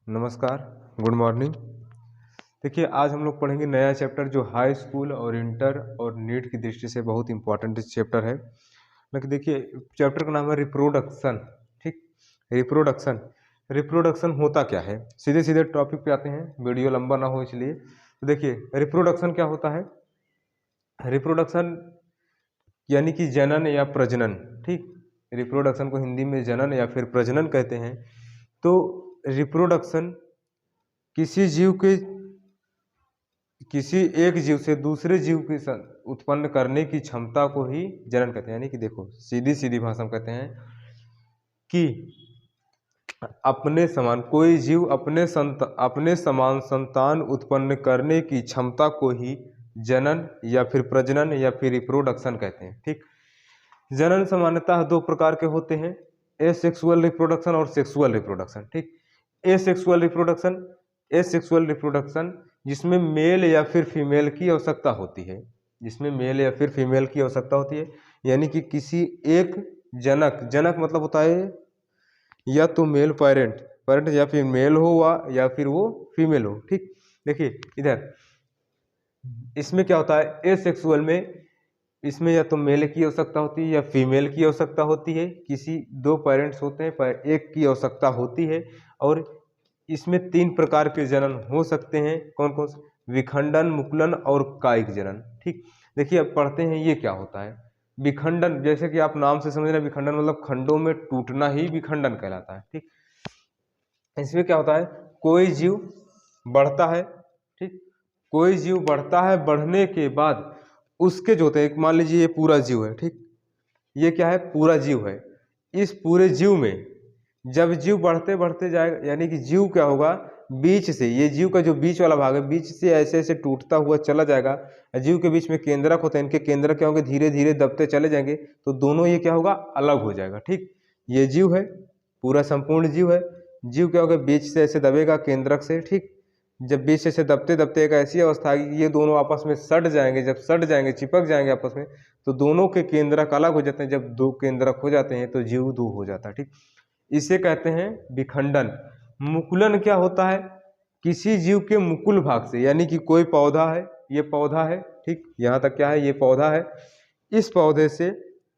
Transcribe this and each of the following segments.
नमस्कार, good morning. देखिए, आज हम लोग पढ़ेंगे नया चैप्टर जो हाई स्कूल और इंटर और नीट की दृष्टि से बहुत इंपॉर्टेंट चैप्टर है। लेकिन देखिए, चैप्टर का नाम है रिप्रोडक्शन। ठीक, रिप्रोडक्शन। रिप्रोडक्शन होता क्या है? सीधे सीधे टॉपिक पे आते हैं, वीडियो लंबा ना हो इसलिए। तो देखिए, रिप्रोडक्शन क्या होता है? रिप्रोडक्शन यानी कि जनन या प्रजनन। ठीक, रिप्रोडक्शन को हिंदी में जनन या फिर प्रजनन कहते हैं। तो रिप्रोडक्शन किसी जीव के किसी एक जीव से दूसरे जीव की उत्पन्न करने की क्षमता को ही जनन कहते हैं। यानी कि देखो, सीधी सीधी भाषा में कहते हैं कि अपने समान कोई जीव अपने समान संतान उत्पन्न करने की क्षमता को ही जनन या फिर प्रजनन या फिर रिप्रोडक्शन कहते हैं। ठीक, जनन सामान्यतः दो प्रकार के होते हैं, एसेक्सुअल रिप्रोडक्शन और सेक्सुअल रिप्रोडक्शन। ठीक, एसेक्सुअल रिप्रोडक्शन एसेक्सुअल रिप्रोडक्शन जिसमें मेल या फिर फीमेल की आवश्यकता होती है, जिसमें मेल या फिर फीमेल की आवश्यकता होती है। यानी कि किसी एक जनक जनक मतलब होता है या तो मेल पेरेंट पेरेंट या फिर मेल हो या फिर वो फीमेल हो। ठीक, देखिए इधर इसमें क्या होता है, एसेक्सुअल में इसमें या तो मेल की आवश्यकता होती है या फीमेल की आवश्यकता होती है। किसी दो पेरेंट्स होते हैं पर एक की आवश्यकता होती है। और इसमें तीन प्रकार के जनन हो सकते हैं। कौन कौन से? विखंडन, मुकुलन और कायिक जनन। ठीक, देखिए अब पढ़ते हैं ये क्या होता है। विखंडन, जैसे कि आप नाम से समझ रहे हैं, विखंडन मतलब खंडों में टूटना ही विखंडन कहलाता है। ठीक, इसमें क्या होता है, कोई जीव बढ़ता है। ठीक, कोई जीव बढ़ता है, बढ़ने के बाद उसके जो होते हैं, मान लीजिए ये पूरा जीव है। ठीक, ये क्या है, पूरा जीव है। इस पूरे जीव में जब जीव बढ़ते बढ़ते जाएगा, यानी कि जीव क्या होगा, बीच से, ये जीव का जो बीच वाला भाग है, बीच से ऐसे ऐसे टूटता हुआ चला जाएगा। जीव के बीच में केंद्रक होते हैं, इनके केंद्रक क्या होंगे, धीरे धीरे दबते चले जाएंगे, तो दोनों ये क्या होगा, अलग हो जाएगा। ठीक, ये जीव है, पूरा संपूर्ण जीव है। जीव क्या होगा, बीच से ऐसे दबेगा केंद्रक से। ठीक, जब बीच से दबते दबते एक ऐसी अवस्था आएगी कि ये दोनों आपस में सट जाएंगे। जब सट जाएंगे, चिपक जाएंगे आपस में, तो दोनों के केंद्रक अलग हो जाते हैं। जब दो केंद्रक हो जाते हैं तो जीव दो हो जाता है। ठीक, इसे कहते हैं विखंडन। मुकुलन क्या होता है, किसी जीव के मुकुल भाग से, यानी कि कोई पौधा है, ये पौधा है। ठीक, यहाँ तक क्या है, ये पौधा है। इस पौधे से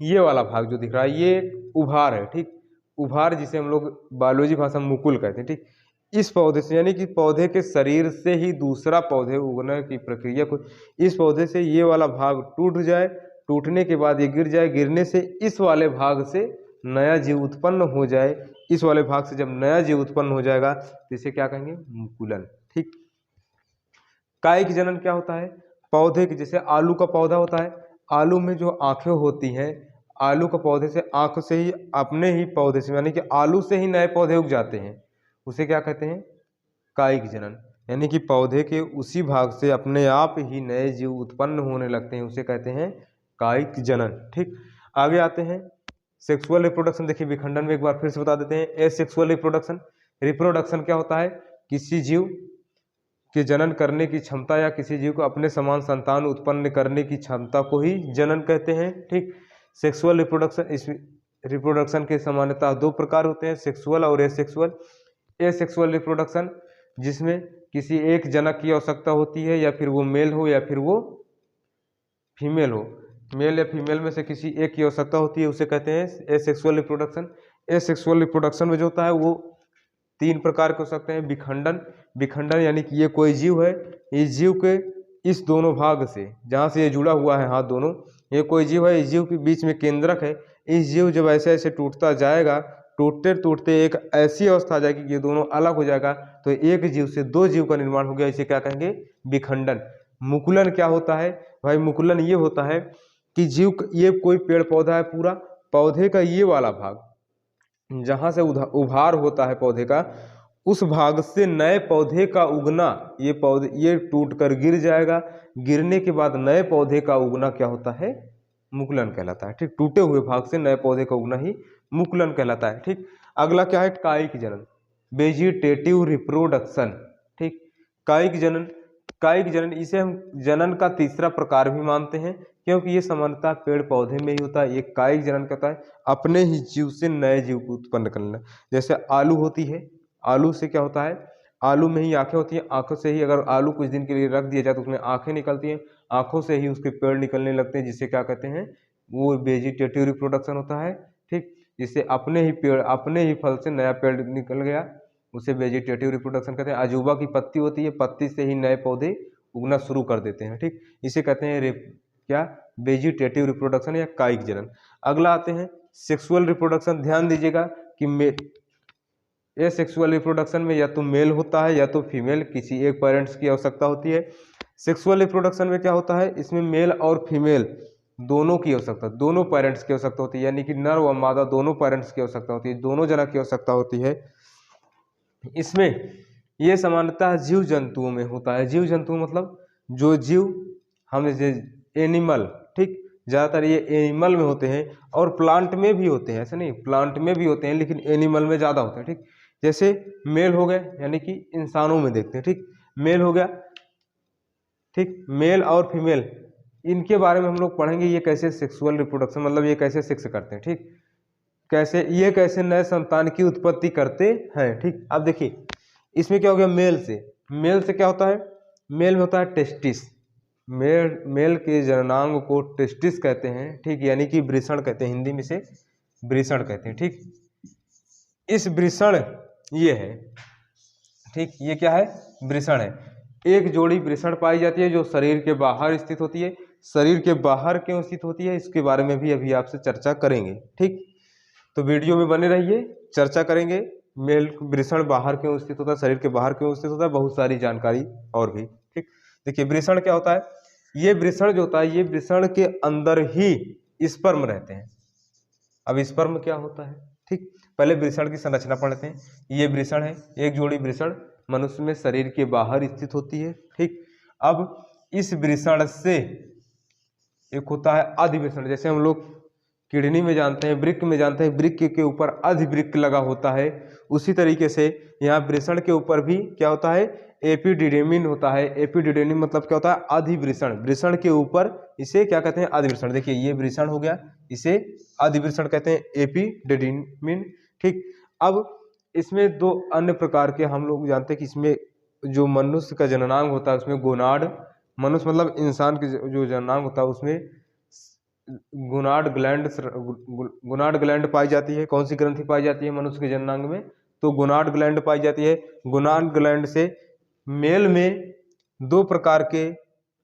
ये वाला भाग जो दिख रहा है, ये उभार है। ठीक, उभार जिसे हम लोग बायोलॉजी भाषा में मुकुल कहते हैं। ठीक, इस पौधे से, यानी कि पौधे के शरीर से ही दूसरा पौधे उगने की प्रक्रिया को, इस पौधे से ये वाला भाग टूट जाए, टूटने के बाद ये गिर जाए, गिरने से इस वाले भाग से नया जीव उत्पन्न हो जाए। इस वाले भाग से जब नया जीव उत्पन्न हो जाएगा तो इसे क्या कहेंगे, मुकुलन। ठीक, कायिक जनन क्या होता है, पौधे के, जैसे आलू का पौधा होता है, आलू में जो आंखें होती हैं, आलू का पौधे से, आंख से ही, अपने ही पौधे से, यानी कि आलू से ही नए पौधे उग जाते हैं, उसे क्या कहते हैं, कायिक जनन। यानी कि पौधे के उसी भाग से अपने आप ही नए जीव उत्पन्न होने लगते हैं, उसे कहते हैं कायिक जनन। ठीक, आगे आते हैं सेक्सुअल रिप्रोडक्शन। देखिए, विखंडन में एक बार फिर से बता देते हैं, एसेक्सुअल रिप्रोडक्शन। रिप्रोडक्शन क्या होता है, किसी जीव के जनन करने की क्षमता या किसी जीव को अपने समान संतान उत्पन्न करने की क्षमता को ही जनन कहते हैं। ठीक, सेक्सुअल रिप्रोडक्शन, इस रिप्रोडक्शन के सामान्यतः दो प्रकार होते हैं, सेक्सुअल और एसेक्सुअल। एसेक्सुअल रिप्रोडक्शन जिसमें किसी एक जनक की आवश्यकता होती है, या फिर वो मेल हो या फिर वो फीमेल हो, मेल या फीमेल में से किसी एक की आवश्यकता होती है, उसे कहते हैं एसेक्सुअल रिप्रोडक्शन। एसेक्सुअल रिप्रोडक्शन में जो होता है वो तीन प्रकार के हो सकते हैं। विखंडन, विखंडन यानी कि ये कोई जीव है, इस जीव के इस दोनों भाग से, जहाँ से ये जुड़ा हुआ है हाथ दोनों, ये कोई जीव है, इस जीव के बीच में केंद्रक है। इस जीव जब ऐसे ऐसे टूटता जाएगा, टूटते टूटते एक ऐसी अवस्था आ जाएगी कि ये दोनों अलग हो जाएगा, तो एक जीव से दो जीव का निर्माण हो गया, इसे क्या कहेंगे, विखंडन। मुकुलन क्या होता है भाई, मुकुलन ये होता है कि जीव, ये कोई पेड़ पौधा है, पूरा पौधे का ये वाला भाग जहाँ से उभार होता है पौधे का, उस भाग से नए पौधे का उगना, ये पौधे ये टूट कर गिर जाएगा, गिरने के बाद नए पौधे का उगना क्या होता है, मुकुलन कहलाता है। ठीक, टूटे हुए भाग से नए पौधे का उगना ही मुकुलन कहलाता है। ठीक, अगला क्या है, कायिक जनन, वेजिटेटिव रिप्रोडक्शन। ठीक, कायिक जनन, कायिक जनन इसे हम जनन का तीसरा प्रकार भी मानते हैं, क्योंकि ये सामान्यतः पेड़ पौधे में ही होता है। ये कायिक जनन कहता है अपने ही जीव से नए जीव को उत्पन्न करना। जैसे आलू होती है, आलू से क्या होता है, आलू में ही आंखें होती हैं, आंखों से ही अगर आलू कुछ दिन के लिए रख दिया जाए तो उसमें आंखें निकलती हैं, आंखों से ही उसके पेड़ निकलने लगते हैं, जिसे क्या कहते हैं, वो वेजिटेटिव रिप्रोडक्शन होता है। ठीक, जिससे अपने ही पेड़, अपने ही फल से नया पेड़ निकल गया, उसे वेजिटेटिव रिप्रोडक्शन कहते हैं। अजूबा की पत्ती होती है, पत्ती से ही नए पौधे उगना शुरू कर देते हैं। ठीक, इसे कहते हैं क्या, वेजिटेटिव रिप्रोडक्शन या कायिक जनन। अगला आते हैं सेक्सुअल रिप्रोडक्शन। ध्यान दीजिएगा कि ये सेक्सुअल रिप्रोडक्शन में या तो मेल होता है या तो फीमेल, किसी एक पेरेंट्स की आवश्यकता होती है। सेक्सुअल रिप्रोडक्शन में क्या होता है, इसमें मेल और फीमेल दोनों की आवश्यकता, दोनों पेरेंट्स की आवश्यकता होती है, यानी कि नर व मादा दोनों पेरेंट्स की आवश्यकता होती है, दोनों जना की आवश्यकता होती है। इसमें ये सामान्यतः जीव जंतुओं में होता है। जीव जंतु मतलब जो जीव हम एनिमल, ठीक, ज़्यादातर ये एनिमल में होते हैं और प्लांट में भी होते हैं, ऐसे नहीं, प्लांट में भी होते हैं लेकिन एनिमल में ज़्यादा होते हैं। ठीक, जैसे मेल हो गए, यानी कि इंसानों में देखते हैं। ठीक, मेल हो गया, ठीक, मेल और फीमेल, इनके बारे में हम लोग पढ़ेंगे, ये कैसे सेक्सुअल रिप्रोडक्शन, मतलब ये कैसे सेक्स करते हैं। ठीक, कैसे ये कैसे नए संतान की उत्पत्ति करते हैं। ठीक, अब देखिए इसमें क्या हो गया, मेल से क्या होता है, मेल में होता है टेस्टिस। मेल के जननांग को टेस्टिस कहते हैं। ठीक, यानी कि वृषण कहते हैं, हिंदी में से वृषण कहते हैं। ठीक, इस वृषण ये है, ठीक, ये क्या है, वृषण है। एक जोड़ी वृषण पाई जाती है जो शरीर के बाहर स्थित होती है। शरीर के बाहर क्यों स्थित होती है, इसके बारे में भी अभी आपसे चर्चा करेंगे। ठीक, तो वीडियो में बने रहिए, चर्चा करेंगे। मेल वृषण बाहर क्यों स्थित होता है, शरीर के बाहर क्यों स्थित होता है, बहुत सारी जानकारी और भी। ठीक, देखिए वृषण क्या होता है, ये वृषण जो होता है, ये वृषण के अंदर ही स्पर्म रहते हैं। अब स्पर्म क्या होता है, ठीक, पहले वृषण की संरचना पढ़ते हैं। ये वृषण है, एक जोड़ी वृषण मनुष्य में शरीर के बाहर स्थित होती है। ठीक, अब इस वृषण से एक होता है अधिवृषण, जैसे हम लोग किडनी में जानते हैं, वृक्क में जानते हैं, वृक्क के ऊपर अधिवृक्क लगा होता है, उसी तरीके से यहाँ वृषण के ऊपर भी क्या होता है, एपिडिडेमिन होता है। एपिडिडेमिन मतलब क्या होता है, अधिवृषण, वृषण के ऊपर इसे क्या कहते हैं, अधिवृषण। देखिए ये वृषण हो गया, इसे अधिवृषण कहते हैं, एपिडिडेमिन। ठीक, अब इसमें दो अन्य प्रकार के हम लोग जानते हैं कि इसमें जो मनुष्य का जननांग होता है उसमें गोनाड, मनुष्य मतलब इंसान के जो जननांग होता है उसमें गोनाड ग्लैंड पाई जाती है। कौन सी ग्रंथि पाई जाती है मनुष्य के जननांग में, तो गोनाड ग्लैंड पाई जाती है। गोनाड ग्लैंड से मेल में दो प्रकार के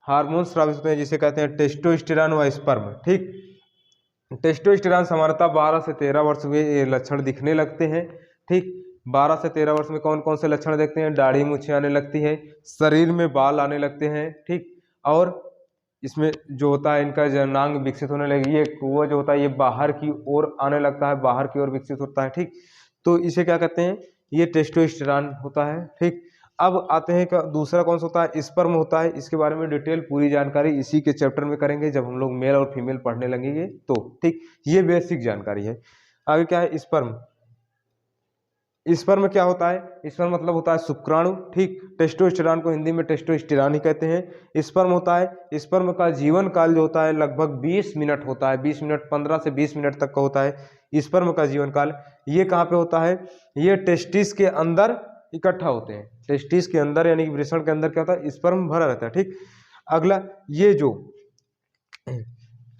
हार्मोन स्रावित होते हैं, जिसे कहते हैं टेस्टोस्टेरॉन व स्पर्म। ठीक, टेस्टोस्टेरॉन सामान्यतः 12 से 13 वर्ष में ये लक्षण दिखने लगते हैं। ठीक, 12 से 13 वर्ष में कौन कौन से लक्षण देखते हैं, दाढ़ी मूछें आने लगती है, शरीर में बाल आने लगते हैं। ठीक, और इसमें जो होता है इनका जननांग विकसित होने लगी, ये वो जो होता है ये बाहर की ओर आने लगता है, बाहर की ओर विकसित होता है। ठीक, तो इसे क्या कहते हैं, ये टेस्टोस्टेरॉन होता है। ठीक, अब आते हैं दूसरा कौन सा होता है, स्पर्म होता है। इसके बारे में डिटेल पूरी जानकारी इसी के चैप्टर में करेंगे जब हम लोग मेल और फीमेल पढ़ने लगेंगे तो। ठीक, ये बेसिक जानकारी है। आगे क्या है, स्पर्म। स्पर्म क्या होता है, स्पर्म मतलब होता है शुक्राणु। ठीक, टेस्टोस्टेरॉन को हिंदी में टेस्टोस्टेरॉन ही कहते हैं। स्पर्म होता है, स्पर्म का जीवन काल जो होता है लगभग 20 मिनट होता है, 20 मिनट, 15 से 20 मिनट तक का होता है स्पर्म का जीवन काल। ये कहाँ पे होता है, ये टेस्टिस के अंदर इकट्ठा होते हैं, टेस्टिस के अंदर, यानी कि वृषण के अंदर क्या होता है, स्पर्म भरा रहता है। ठीक, अगला ये जो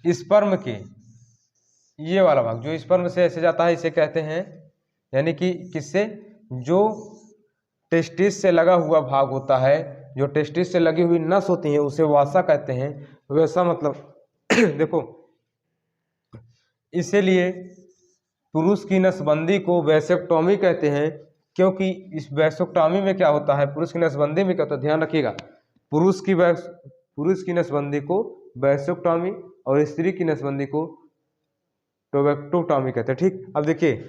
स्पर्म के ये वाला भाग जो स्पर्म से ऐसे जाता है इसे कहते हैं, यानी कि किससे, जो टेस्टिस से लगा हुआ भाग होता है, जो टेस्टिस से लगी हुई नस होती है उसे वासा कहते हैं। वैसा मतलब देखो, इसीलिए पुरुष की नसबंदी को वैसेक्टोमी कहते हैं, क्योंकि इस वैसेक्टोमी में क्या होता है, पुरुष की नसबंदी में क्या होता है, ध्यान रखिएगा, पुरुष की नसबंदी को वैसेक्टोमी और स्त्री की नसबंदी को टोबैक्टोटॉमी कहते हैं। ठीक, अब देखिए,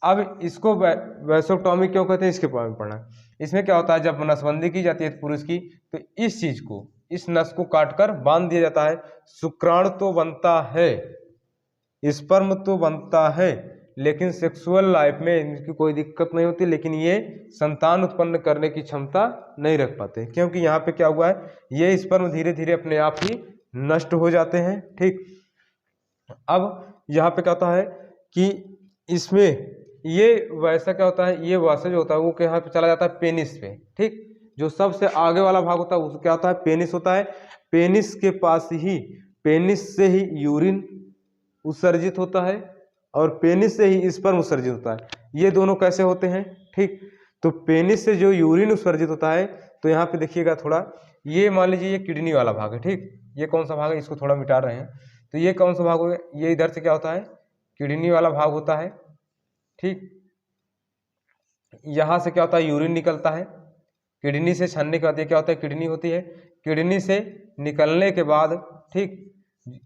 अब इसको वैसेक्टोमी क्यों कहते हैं, इसके बारे में पढ़ना। इसमें क्या होता है, जब नसबंदी की जाती है पुरुष की, तो इस चीज को, इस नस को काटकर बांध दिया जाता है। शुक्राणु तो बनता है, स्पर्म तो बनता है, लेकिन सेक्सुअल लाइफ में इनकी कोई दिक्कत नहीं होती, लेकिन ये संतान उत्पन्न करने की क्षमता नहीं रख पाते, क्योंकि यहाँ पे क्या हुआ है, ये स्पर्म धीरे धीरे अपने आप ही नष्ट हो जाते हैं। ठीक, अब यहाँ पे क्या होता है कि इसमें ये वैसा क्या होता है, ये वैसा जो होता है वो यहाँ पे चला जाता है पेनिस पे, ठीक। जो सबसे आगे वाला भाग होता है वो क्या होता है, पेनिस होता है। पेनिस के पास ही, पेनिस से ही यूरिन उत्सर्जित होता है और पेनिस से ही स्पर्म उत्सर्जित होता है। ये दोनों कैसे होते हैं, ठीक। तो पेनिस से जो यूरिन उत्सर्जित होता है, तो यहाँ पे देखिएगा थोड़ा, ये मान लीजिए ये किडनी वाला भाग है, ठीक। ये कौन सा भाग है, इसको थोड़ा मिटा रहे हैं। तो ये कौन सा भाग हो गया, ये इधर से क्या होता है, किडनी वाला भाग होता है, ठीक। यहाँ से क्या होता है, यूरिन निकलता है। किडनी से छानने के बाद ये क्या होता है, किडनी होती है। किडनी से निकलने के बाद, ठीक,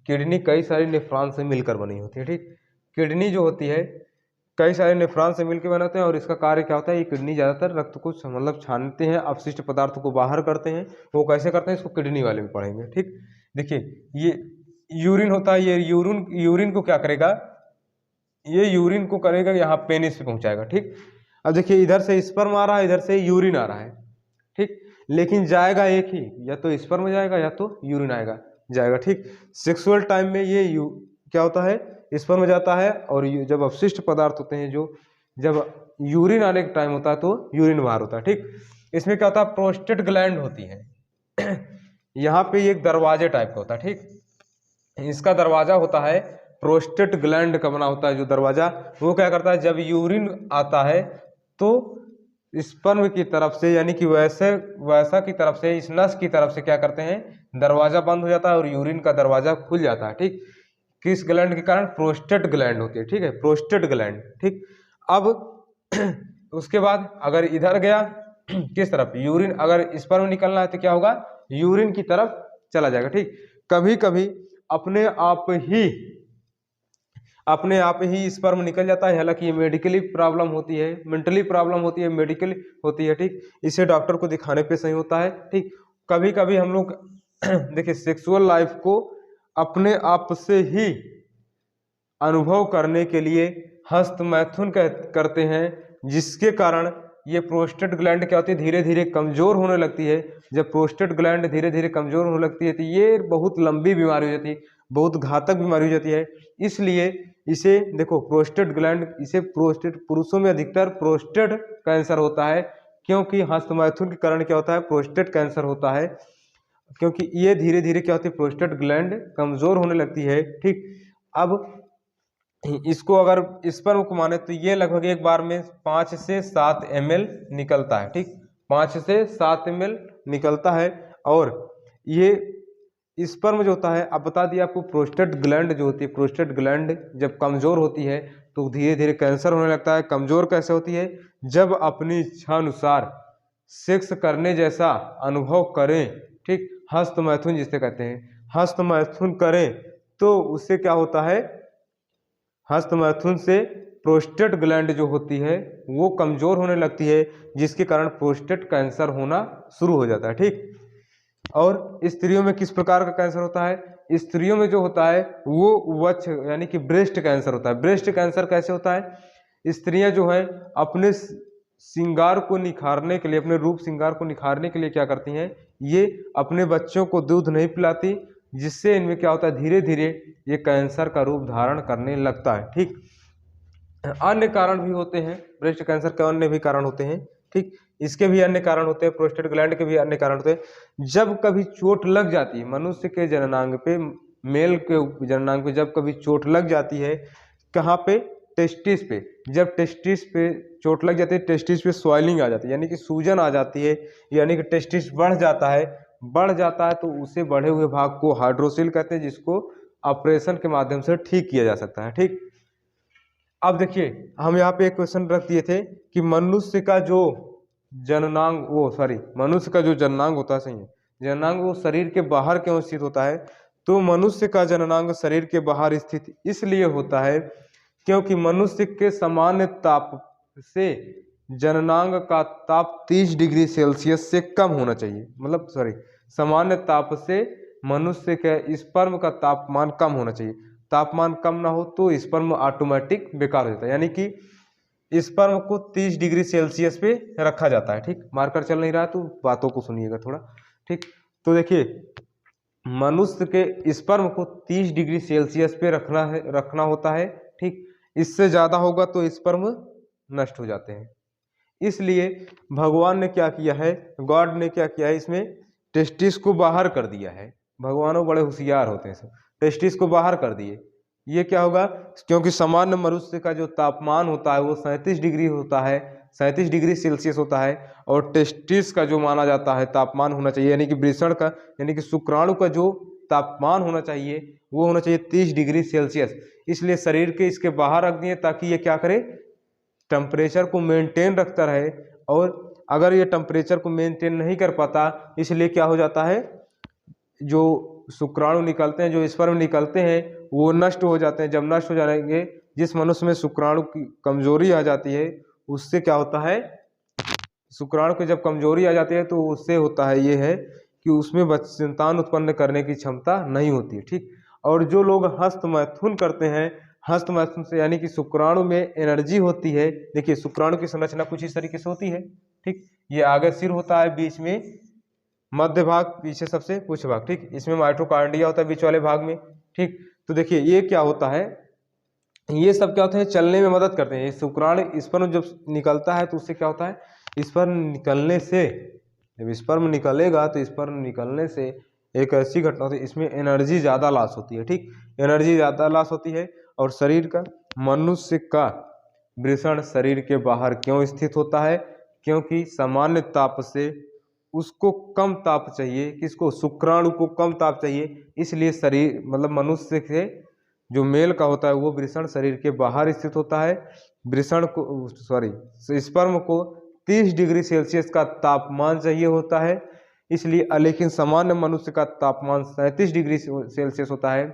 किडनी कई सारी नेफ्रॉन से मिलकर बनी होती है, ठीक। किडनी जो होती है कई सारे नेफ्रॉन से मिलकर बनाते हैं और इसका कार्य क्या होता है, ये किडनी ज़्यादातर रक्त को मतलब छानते हैं, अपशिष्ट पदार्थों को बाहर करते हैं। वो कैसे करते हैं, इसको किडनी वाले में पढ़ेंगे, ठीक। देखिए ये यूरिन होता है, ये यूरिन को क्या करेगा, ये यूरिन को करेगा यहाँ पेनिस पे पहुंचाएगा, ठीक। अब देखिए इधर से स्पर्म आ रहा है, इधर से यूरिन आ रहा है, ठीक। लेकिन जाएगा एक ही, या तो स्पर्म जाएगा या तो यूरिन जाएगा, ठीक। सेक्सुअल टाइम में ये क्या होता है, स्पर्म जाता है और जब अपशिष्ट पदार्थ होते हैं, जो जब यूरिन आने का टाइम होता है तो यूरिन बाहर होता है, ठीक। इसमें क्या होता है, प्रोस्टेट ग्लैंड होती है। यहाँ पे एक दरवाजे टाइप का होता है, ठीक। इसका दरवाजा होता है, प्रोस्टेट ग्लैंड का बना होता है जो दरवाजा, वो क्या करता है, जब यूरिन आता है तो स्पर्म की तरफ से, यानी कि वैसा की तरफ से, इस नस की तरफ से क्या करते हैं, दरवाजा बंद हो जाता है और यूरिन का दरवाजा खुल जाता है, ठीक। किस ग्लैंड के कारण, प्रोस्टेट ग्लैंड होती है, ठीक है, प्रोस्टेट ग्लैंड, ठीक। अब उसके बाद अगर इधर गया किस तरफ, यूरिन, अगर स्पर्म निकलना है तो क्या होगा, यूरिन की तरफ चला जाएगा, ठीक। कभी कभी अपने आप ही स्पर्म निकल जाता है, हालांकि ये मेडिकली प्रॉब्लम होती है, मेंटली प्रॉब्लम होती है, मेडिकली होती है, ठीक। इसे डॉक्टर को दिखाने पे सही होता है, ठीक। कभी कभी हम लोग देखिए सेक्सुअल लाइफ को अपने आप से ही अनुभव करने के लिए हस्तमैथुन करते हैं, जिसके कारण ये प्रोस्टेट ग्लैंड क्या होती है, धीरे धीरे कमजोर होने लगती है। जब प्रोस्टेट ग्लैंड धीरे धीरे कमजोर होने लगती है तो ये बहुत लंबी बीमारी हो जाती है, बहुत घातक बीमारी हो जाती है। इसलिए इसे देखो, प्रोस्टेट ग्लैंड, इसे प्रोस्टेट, पुरुषों में अधिकतर प्रोस्टेट कैंसर होता है, क्योंकि हस्तमैथुन के कारण क्या होता है, प्रोस्टेट कैंसर होता है, क्योंकि ये धीरे धीरे क्या होती है, प्रोस्टेट ग्लैंड कमजोर होने लगती है, ठीक। अब इसको अगर स्पर्म को माने तो ये लगभग एक बार में 5 से 7 ml निकलता है, ठीक। 5 से 7 ml निकलता है। और ये स्पर्म जो होता है, अब बता दिया आपको, प्रोस्टेट ग्लैंड जो होती है, प्रोस्टेट ग्लैंड जब कमजोर होती है तो धीरे धीरे कैंसर होने लगता है। कमजोर कैसे होती है, जब अपनी इच्छा अनुसार सेक्स करने जैसा अनुभव करें, ठीक, हस्तमैथुन जिसे कहते हैं, हस्तमैथुन करें तो उससे क्या होता है, हस्तमैथुन से प्रोस्टेट ग्लैंड जो होती है वो कमजोर होने लगती है, जिसके कारण प्रोस्टेट कैंसर होना शुरू हो जाता है, ठीक। और स्त्रियों में किस प्रकार का कैंसर होता है, स्त्रियों में जो होता है वो वक्ष यानी कि ब्रेस्ट कैंसर होता है। ब्रेस्ट कैंसर कैसे होता है, स्त्रियां जो है अपने श्रृंगार को निखारने के लिए, अपने रूप श्रृंगार को निखारने के लिए क्या करती हैं, ये अपने बच्चों को दूध नहीं पिलाती, जिससे इनमें क्या होता है, धीरे धीरे ये कैंसर का रूप धारण करने लगता है, ठीक। अन्य कारण भी होते हैं, ब्रेस्ट कैंसर के अन्य भी कारण होते हैं, ठीक। इसके भी अन्य कारण होते हैं, प्रोस्टेट ग्लैंड के भी अन्य कारण होते हैं। जब कभी चोट लग जाती है मनुष्य के जननांग पे, मेल के जननांग पे जब कभी चोट लग जाती है, कहाँ पे, टेस्टिस पे, जब टेस्टिस पे चोट लग जाती है, टेस्टिस पे स्वेलिंग आ जाती है, यानी कि सूजन आ जाती है, यानी कि टेस्टिस बढ़ जाता है, तो उसे बढ़े हुए भाग को हाइड्रोसिल कहते हैं, जिसको ऑपरेशन के माध्यम से ठीक किया जा सकता है, ठीक। अब देखिए हम यहाँ पे एक क्वेश्चन रख दिए थे कि मनुष्य का जो जननांग, मनुष्य का जो जननांग होता है, सही है, जननांग वो शरीर के बाहर क्यों स्थित होता है, तो मनुष्य का जननांग शरीर के बाहर स्थित इसलिए होता है क्योंकि मनुष्य के सामान्य ताप से जननांग का ताप 30 डिग्री सेल्सियस से कम होना चाहिए, मतलब सामान्य ताप से मनुष्य के स्पर्म का तापमान कम होना चाहिए। तापमान कम ना हो तो स्पर्म ऑटोमेटिक बेकार हो जाता है, यानी कि स्पर्म को 30 डिग्री सेल्सियस पे रखा जाता है, ठीक। मार्कर चल नहीं रहा तो बातों को सुनिएगा थोड़ा, ठीक। तो देखिए मनुष्य के स्पर्म को 30 डिग्री सेल्सियस पे रखना होता है, ठीक। इससे ज़्यादा होगा तो स्पर्म नष्ट हो जाते हैं। इसलिए भगवान ने क्या किया है, गॉड ने क्या किया है, इसमें टेस्टिस को बाहर कर दिया है। भगवानों बड़े होशियार होते हैं, सब टेस्टिस को बाहर कर दिए। ये क्या होगा, क्योंकि सामान्य मनुष्य का जो तापमान होता है वो 37 डिग्री होता है, 37 डिग्री सेल्सियस होता है, और टेस्टिस का जो माना जाता है तापमान होना चाहिए, यानी कि वृषण का, यानी कि शुक्राणु का जो तापमान होना चाहिए वो होना चाहिए 30 डिग्री सेल्सियस। इसलिए शरीर के इसके बाहर रख दिए ताकि ये क्या करे, टेम्परेचर को मेंटेन रखता रहे। और अगर ये टेम्परेचर को मेंटेन नहीं कर पाता, इसलिए क्या हो जाता है, जो शुक्राणु निकलते हैं, जो स्पर्म निकलते हैं वो नष्ट हो जाते हैं। जब नष्ट हो जाएंगे, जिस मनुष्य में शुक्राणु की कमजोरी आ जाती है उससे क्या होता है, शुक्राणु की जब कमजोरी आ जाती है तो उससे होता है ये है कि उसमें संतान उत्पन्न करने की क्षमता नहीं होती है। ठीक। और जो लोग हस्तमैथुन करते हैं, हस्तमैथुन से यानी कि शुक्राणु में एनर्जी होती है। देखिए शुक्राणु की संरचना कुछ इस तरीके से होती है। ठीक। ये आगे सिर होता है, बीच में मध्य भाग, पीछे सबसे कुछ भाग। ठीक। इसमें माइटोकॉन्ड्रिया होता है बीच वाले भाग में। ठीक। तो देखिए ये क्या होता है, ये सब क्या होते हैं, चलने में मदद करते हैं। ये शुक्राणु स्पर्म जब निकलता है तो उससे क्या होता है, स्पर्म निकलने से, जब स्पर्म निकलेगा तो स्पर्म निकलने से एक ऐसी घटना होती है, इसमें एनर्जी ज़्यादा लॉस होती है। ठीक। एनर्जी ज़्यादा लॉस होती है। और शरीर का, मनुष्य का वृषण शरीर के बाहर क्यों स्थित होता है, क्योंकि सामान्य ताप से उसको कम ताप चाहिए। किसको, शुक्राणु को कम ताप चाहिए। इसलिए शरीर मतलब मनुष्य से जो मेल का होता है वो वृषण शरीर के बाहर स्थित होता है। वृषण को स्पर्म को 30 डिग्री सेल्सियस का तापमान चाहिए होता है। इसलिए लेकिन सामान्य मनुष्य का तापमान 37 डिग्री सेल्सियस होता है।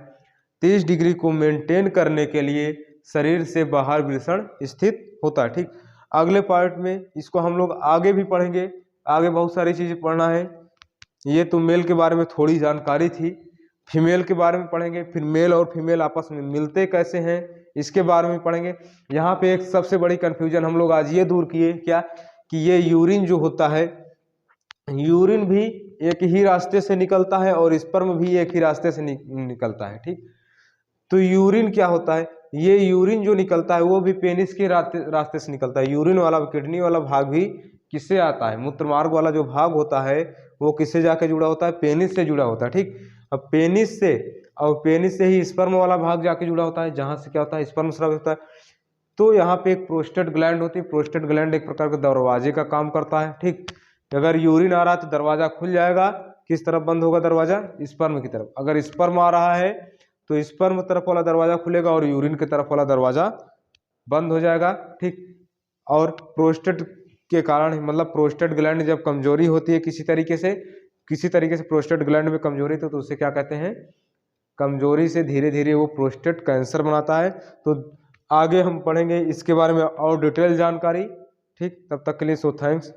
30 डिग्री को मेंटेन करने के लिए शरीर से बाहर वृषण स्थित होता है। ठीक। अगले पार्ट में इसको हम लोग आगे भी पढ़ेंगे, आगे बहुत सारी चीज़ें पढ़ना है। ये तो मेल के बारे में थोड़ी जानकारी थी, फीमेल के बारे में पढ़ेंगे। फिर मेल और फीमेल आपस में मिलते कैसे हैं इसके बारे में पढ़ेंगे। यहाँ पे एक सबसे बड़ी कन्फ्यूजन हम लोग आज ये दूर किए, क्या कि ये यूरिन जो होता है, यूरिन भी एक ही रास्ते से निकलता है और स्पर्म भी एक ही रास्ते से निकलता है। ठीक। तो यूरिन क्या होता है, ये यूरिन जो निकलता है वो भी पेनिस के रास्ते से निकलता है। यूरिन वाला, किडनी वाला भाग भी किससे आता है, मूत्रमार्ग वाला जो भाग होता है वो किससे जाके जुड़ा होता है, पेनिस से जुड़ा होता है। ठीक। अब पेनिस से, और पेनिस से ही स्पर्म वाला भाग जाके जुड़ा होता है, जहाँ से क्या होता है, स्पर्म स्राव होता है। तो यहाँ पे एक प्रोस्टेट ग्लैंड होती है। प्रोस्टेट ग्लैंड एक प्रकार का दरवाजे का काम करता है। ठीक। अगर यूरिन आ रहा है तो दरवाजा खुल जाएगा, किस तरफ बंद होगा दरवाजा, स्पर्म की तरफ। अगर स्पर्म आ रहा है तो स्पर्म तरफ वाला दरवाजा खुलेगा और यूरिन की तरफ वाला दरवाजा बंद हो जाएगा। ठीक। और प्रोस्टेट के कारण, मतलब प्रोस्टेट ग्लैंड जब कमजोरी होती है किसी तरीके से प्रोस्टेट ग्लैंड में कमजोरी तो उसे क्या कहते हैं, कमजोरी से धीरे धीरे वो प्रोस्टेट कैंसर बनाता है। तो आगे हम पढ़ेंगे इसके बारे में और डिटेल जानकारी। ठीक। तब तक के लिए थैंक्स।